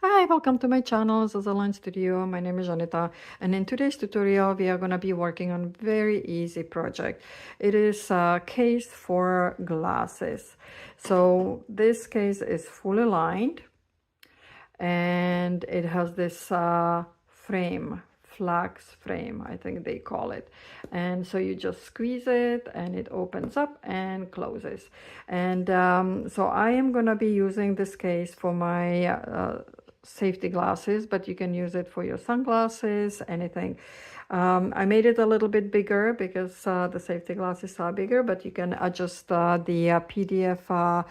Hi, welcome to my channel, Zazaline Studio. My name is Janita, and in today's tutorial, we are going to be working on a very easy project. It is a case for glasses. So this case is fully lined, and it has this frame, flax frame, I think they call it. And so you just squeeze it and it opens up and closes. And so I am going to be using this case for my safety glasses, but you can use it for your sunglasses, anything. I made it a little bit bigger because the safety glasses are bigger, but you can adjust the PDF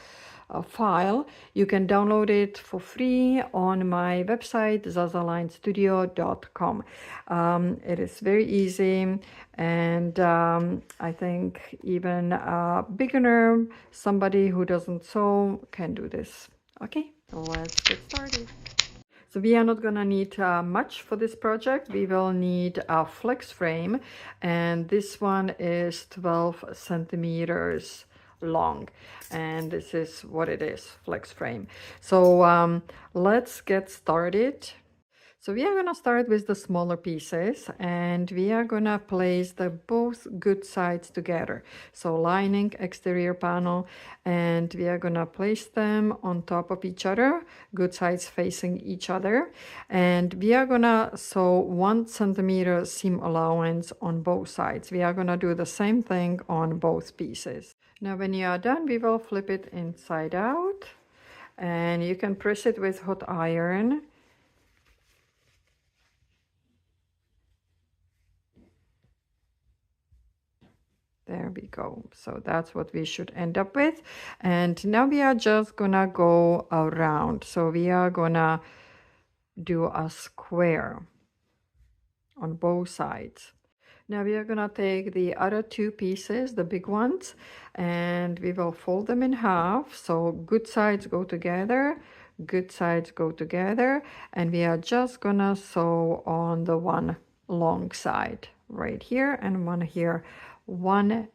file. You can download it for free on my website, zazalinestudio.com. It is very easy, and I think even a beginner, somebody who doesn't sew, can do this. Okay, let's get started. So we are not gonna need much for this project. We will need a flex frame, and this one is 12 centimeters long, and this is what it is, flex frame. So let's get started. So we are going to start with the smaller pieces, and we are going to place the both good sides together. So lining, exterior panel, and we are going to place them on top of each other, good sides facing each other. And we are going to sew 1 centimeter seam allowance on both sides. We are going to do the same thing on both pieces. Now when you are done, we will flip it inside out, and you can press it with hot iron. There we go. So that's what we should end up with. And now we are just gonna go around. So we are gonna do a square on both sides. Now we are gonna take the other 2 pieces, the big ones, and we will fold them in half. So good sides go together, good sides go together, and we are just gonna sew on the one long side right here and one here. 1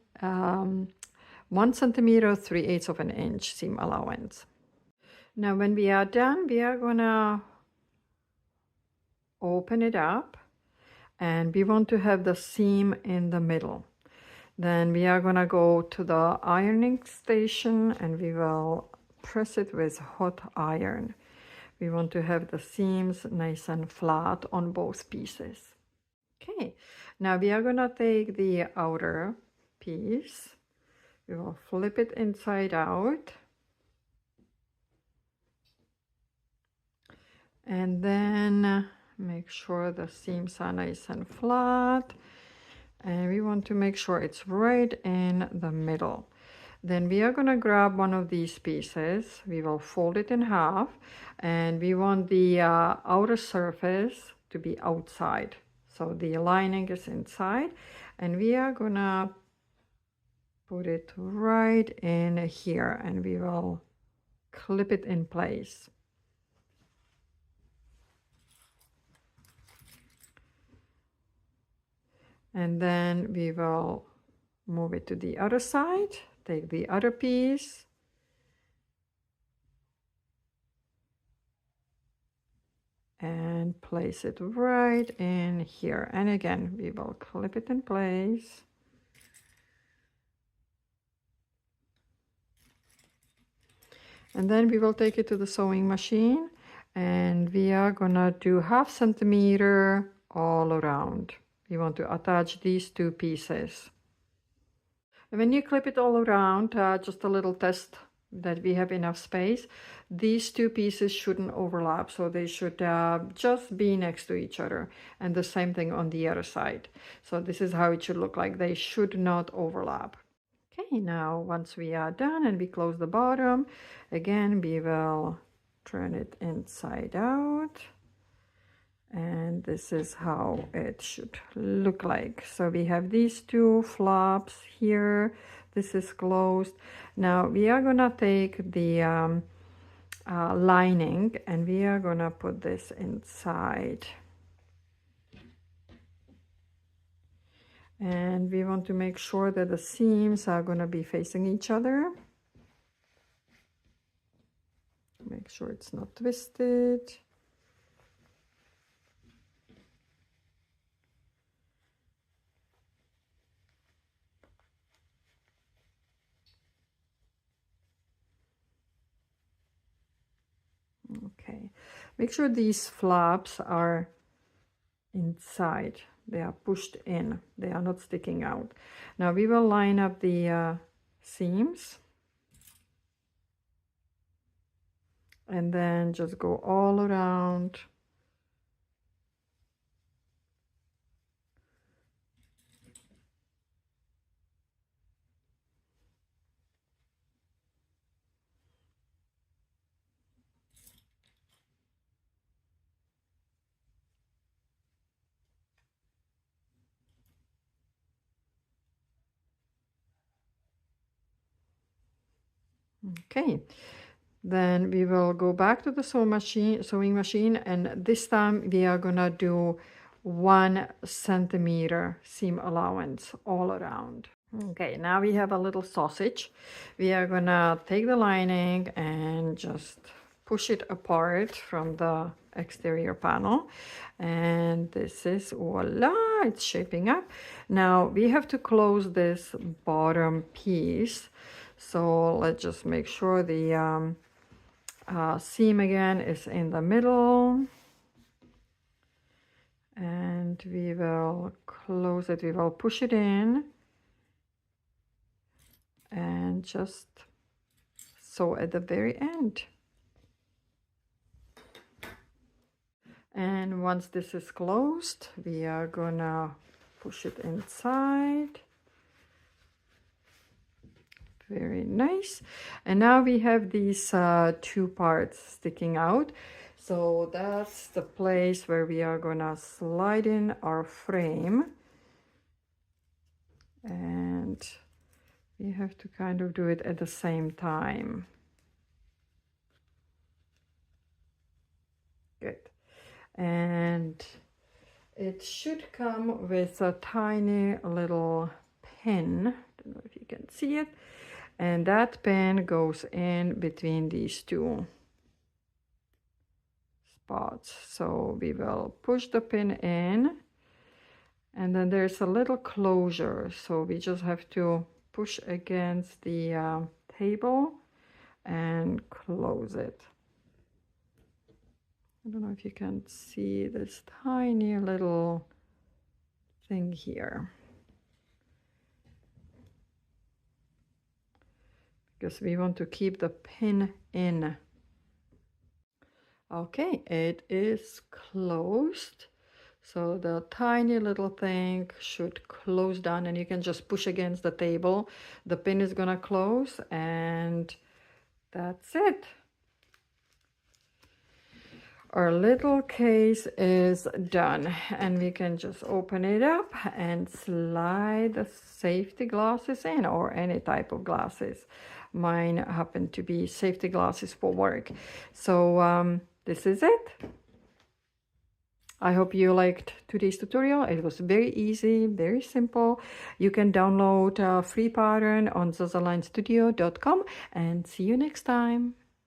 centimeter, 3/8 of an inch seam allowance. Now when we are done, we are gonna open it up, and we want to have the seam in the middle. Then we are gonna go to the ironing station, and we will press it with hot iron. We want to have the seams nice and flat on both pieces. Okay, now we are gonna take the outer piece. We will flip it inside out. And then make sure the seams are nice and flat. And we want to make sure it's right in the middle. Then we are going to grab one of these pieces. We will fold it in half. And we want the outer surface to be outside. So the lining is inside. And we are going to put it right in here, and we will clip it in place. And then we will move it to the other side, take the other piece, and place it right in here. And again, we will clip it in place. And then we will take it to the sewing machine, and we are gonna do 1/2 centimeter all around. We want to attach these 2 pieces. And when you clip it all around, just a little test that we have enough space, these 2 pieces shouldn't overlap, so they should just be next to each other, and the same thing on the other side. So this is how it should look like. They should not overlap. Okay, now once we are done and we close the bottom, again we will turn it inside out, and this is how it should look like. So we have these 2 flaps here. This is closed. Now we are gonna take the lining, and we are gonna put this inside. And we want to make sure that the seams are gonna be facing each other. Make sure it's not twisted. Okay, make sure these flaps are inside. They are pushed in. They are not sticking out. Now we will line up the seams. And then just go all around. Okay, then we will go back to the sewing machine, and this time we are gonna do 1 centimeter seam allowance all around. Okay, now we have a little sausage. We are gonna take the lining and just push it apart from the exterior panel, and this is, voila, it's shaping up. Now we have to close this bottom piece, so let's just make sure the seam again is in the middle, and we will close it. We will push it in and just sew at the very end. And once this is closed, we are gonna push it inside. Very nice. And now we have these 2 parts sticking out. So that's the place where we are gonna slide in our frame. And we have to kind of do it at the same time. Good. And it should come with a tiny little pin. I don't know if you can see it. And that pin goes in between these 2 spots. So we will push the pin in, and then there's a little closure. So we just have to push against the table and close it. I don't know if you can see this tiny little thing here, because we want to keep the pin in. Okay, it is closed. So the tiny little thing should close down, and you can just push against the table. The pin is gonna close, and that's it. Our little case is done, and we can just open it up and slide the safety glasses in, or any type of glasses. Mine happen to be safety glasses for work. So this is it. I hope you liked today's tutorial. It was very easy, very simple. You can download a free pattern on ZazaLineStudio.com, and see you next time.